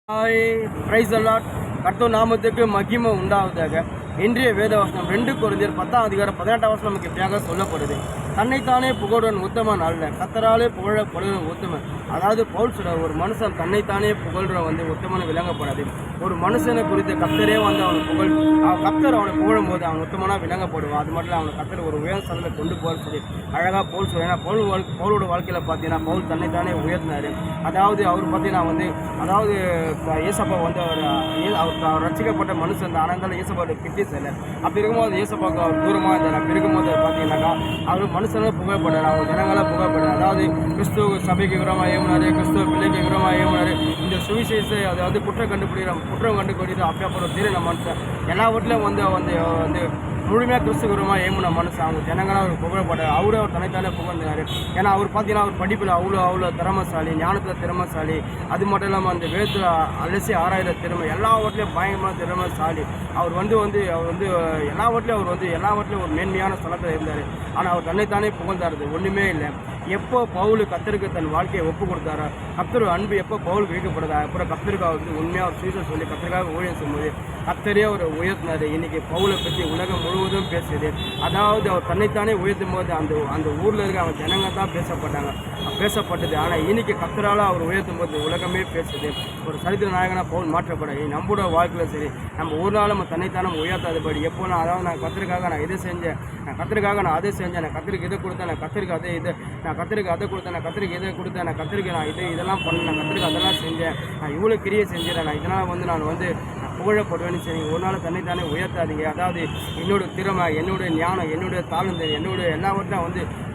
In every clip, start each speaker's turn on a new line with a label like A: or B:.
A: Hi price allot கர்த்தர் நாமத்துக்கு மகிமை உண்டாவதாக. இன்றைய வேதவசனம் 2 கொரிந்தியர் 10ஆம் அதிகாரம் 18ஆம் வசனம் நமக்கு இப்படியாக சொல்லப்படுது. தன்னைத்தானே புகழுடன் உத்தமன் அல்ல, கர்த்தராலே புகழப்படுவன் உத்தமன். அதாவது பவுல் சொல்றார், ஒரு மனுஷன் தன்னைத்தானே புகழ்ற உத்தமனை விளங்கப்படாது. ஒரு மனுஷனை குறித்து கர்த்தரே அவனை கர்த்தர் அவனை புகழும் போது அவன் உத்தமனா விளங்கப்படுவான். அது மட்டும் அவனை கர்த்தர் ஒரு உயர் சதத்தில் கொண்டு போக சொல்லி அழகாக பவுல் சொல்ல. ஏன்னா பவுலோட வாழ்க்கையில் பார்த்தீங்கன்னா பவுல் தன்னைத்தானே உயர்த்தினார். அதாவது அவர் பார்த்தீங்கன்னா அதாவது ஏசப்பா அவர் ரசிக்கப்பட்ட மனுஷன் தான். ஆனால் ஏசப்பாவோட கிட்டி செல்ல அப்படி இருக்கும்போது ஏசப்பாவுக்கு அவர் தூரமாக இருந்தார். அப்படி இருக்கும்போது பார்த்தீங்கன்னாக்கா அவர் மனுஷனால புகழப்படுறார், அவங்க ஜனங்களாக புகழப்படுறார். அதாவது கிறிஸ்துவ சபைக்கு விரோதமாக ஏமுனார், கிறிஸ்துவ பிள்ளைக்கு விரோதமாக ஏமுனார். இந்த சுவிசேஷத்தை அதாவது குற்றம் கண்டுபிடிக்கிறது அப்படியே தீர மனுஷன் எல்லாவற்றிலும் வந்து முழுமையாக கிறிஸ்து விரோதமாக ஏமுன மனுஷன் அவங்க ஜனங்களாக அவர் புகழப்படுறார். அவரே அவர் தனித்தானே புகழ்ந்தார். ஏன்னா அவர் பார்த்தீங்கன்னா அவர் படிப்பில் அவ்வளோ திறமசாலி, ஞானத்தில் திறமசாலி. அது மட்டும் இல்லாமல் அந்த வேதத்தில் அலசி ஆராயிர திறமை, எல்லாவற்றிலையும் பயங்கரமான திறமசாலி. அவர் எல்லாவற்றிலையும் ஒரு மேன்மையான ஸ்தலத்தில் இருந்தார். ஆனால் அவர் தன்னைத்தானே புகழ்ந்தார், ஒன்றுமே இல்லை. எப்போ பவுல் கர்த்தருக்கு தன் வாழ்க்கையை ஒப்பு கொடுத்தாரோ, கர்த்தர் அன்பு எப்போ பவுலுக்கு வைக்கப்படுதா, அப்புறம் கர்த்தருக்கு அவர் உண்மையாக ஒரு சீசன் சொல்லி கர்த்தருக்காக ஊழியம் செய்யும்போது கர்த்தரே அவர் உயர்த்தினார். இன்றைக்கி பவுலை பற்றி உலகம் முழுவதும் பேசுது. அதாவது அவர் தன்னைத்தானே உயர்த்தும் போது அந்த ஊரில் இருக்க அவங்க ஜனங்கள் தான் பேசப்பட்டது. ஆனால் இன்றைக்கி கர்த்தரால் அவர் உயர்த்தும் போது உலகமே பேசுது. ஒரு சரித்திர நாயகனாக பவுல் மாற்றப்பட நம்மளோட வாழ்க்கையில் சரி, நம்ம ஒரு நாள் நம்ம தன்னைத்தானே உயர்த்தாதபடி எப்போனா, அதாவது நான் கர்த்தருக்காக நான் இதை செஞ்சேன், நான் கர்த்தருக்காக நான் அதை செஞ்சேன், நான் கர்த்தருக்கு இதை கொடுத்தேன், நான் கர்த்தருக்கு நான் கர்த்தருக்கு அதை கொடுத்தேன், நான் கர்த்தருக்கு இதை கொடுத்தேன், நான் கர்த்தருக்கு நான் இதெல்லாம் பண்ணேன், நான் கர்த்தருக்கு அதெல்லாம் செஞ்சேன், நான் இவ்வளோ கிரியை செஞ்சேன், நான் இதனால் நான் புகழப்படுவேன்னு சரி. ஒரு நாள் தன்னைத்தானே உயர்த்தாதீங்க. அதாவது என்னோட திறமை, என்னோட ஞானம், என்னுடைய தாழ்ந்து, என்னோட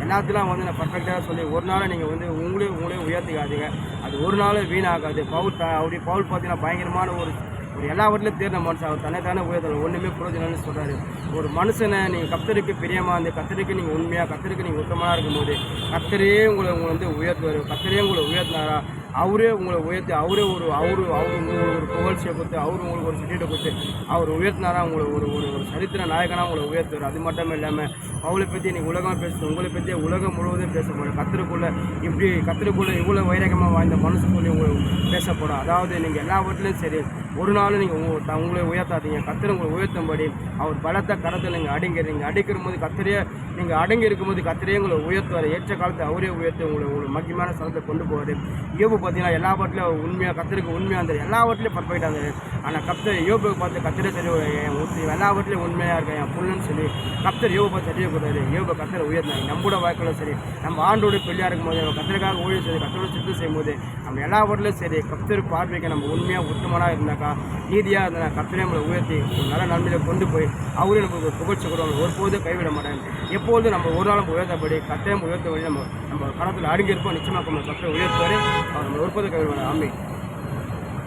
A: எல்லாத்திலும் நான் பர்ஃபெக்டாக சொல்லி ஒரு நாள் நீங்கள் உங்களே உயர்த்திக்காதீங்க. அது ஒரு நாள் வீணாகாது. பவுல் பார்த்தீங்கன்னா பயங்கரமான ஒரு எல்லாவற்றிலும் தேர்ந்த மனுஷன். அவர் தன்னைத்தானே உயர்த்தல் ஒன்றுமே புரோஜனம்னு சொல்கிறாரு. ஒரு மனுஷனை நீங்கள் கர்த்தருக்கு பிரியமாக இருந்து கர்த்தருக்கு நீங்கள் உண்மையாக கர்த்தருக்கு நீங்கள் உத்தமனாக இருக்கும்போது கர்த்தரே உங்களை உயர்த்துவார். கர்த்தரே உங்களை உயர்த்தினாரா, அவரே உங்களை உயர்த்தி அவரு உங்களுக்கு ஒரு புகழ்ச்சியை கொடுத்து உங்களுக்கு ஒரு சர்டிஃபிகேட்டை கொடுத்து அவர் உயர்த்தினாரா, உங்களை ஒரு சரித்திர நாயகனாக உங்களை உயர்த்துவார். அது மட்டும் இல்லாமல் அவளை பற்றி நீங்கள் உலகம் பேசுது, உங்களை பற்றி உலகம் முழுவதும் பேசப்படும். கர்த்தருக்குள்ளே இவ்வளோ வைரகமாக வாய்ந்த மனுஷனுக்குள்ளே உங்களுக்கு பேசப்படும். அதாவது நீங்கள் எல்லாவற்றிலையும் சரி, ஒரு நாள் நீங்கள் உங்களை உயர்த்தாதீங்க. கர்த்தர் உங்களை உயர்த்தும்படி அவர் பலத்த கரத்தில் நீங்கள் அடிக்கிற போது கர்த்தரையே நீங்கள் அடங்கி இருக்கும்போது கர்த்தரையே உங்களை உயர்த்துவார். ஏற்ற காலத்தை அவரே உயர்த்து உங்களை முக்கியமான ஸ்தலத்தை கொண்டு போவார். யோபு பார்த்தீங்கன்னா எல்லாவற்றிலும் உண்மையாக கர்த்தருக்கு உண்மையாக இருந்தார், எல்லாவற்றிலையும் பர்ஃபெக்டாக இருந்தார். ஆனால் கர்த்தர் யோபுக்கு பார்த்து கர்த்தரே சரி எல்லாவற்றிலையும் உண்மையாக இருக்கேன் என் புல்லுன்னு சொல்லி கர்த்தர் யோபு பார்த்து சரி கொடுத்தாரு. யோபு கர்த்தரை உயர்த்தினார். நம்மளோட வாழ்க்கையில் சரி, நம்ம ஆண்டோட பிள்ளையாக இருக்கும்போது கர்த்தருக்காக ஊழியம் சரி, கர்த்தரோட சுத்தம் செய்யும்போது நம்ம எல்லாவற்றிலும் சரி கர்த்தர் பார்வைக்கு நம்ம உண்மையாக உத்தமனாக இருந்தாக்கா, நீதியாக இருந்தால் கர்த்தரே நம்மளை உயர்த்தி ஒரு நல்ல நன்மையில கொண்டு போய் அவரே நமக்கு புகழ்ச்சி கொடுவாங்க. ஒருபோதும் கைவிட மாட்டாங்க. எப்போதும் நம்ம ஒரு நாளும் உயர்த்தபடி கர்த்தரையும் உயர்த்தபடி நம்ம கணத்தில் அடங்கியிருப்போம். நிச்சயமாக நம்ம கர்த்தரை உயர்த்துவார். அவர் நம்ம ஒருபோதும் கைவிட மாட்டாங்க. ஆமென்.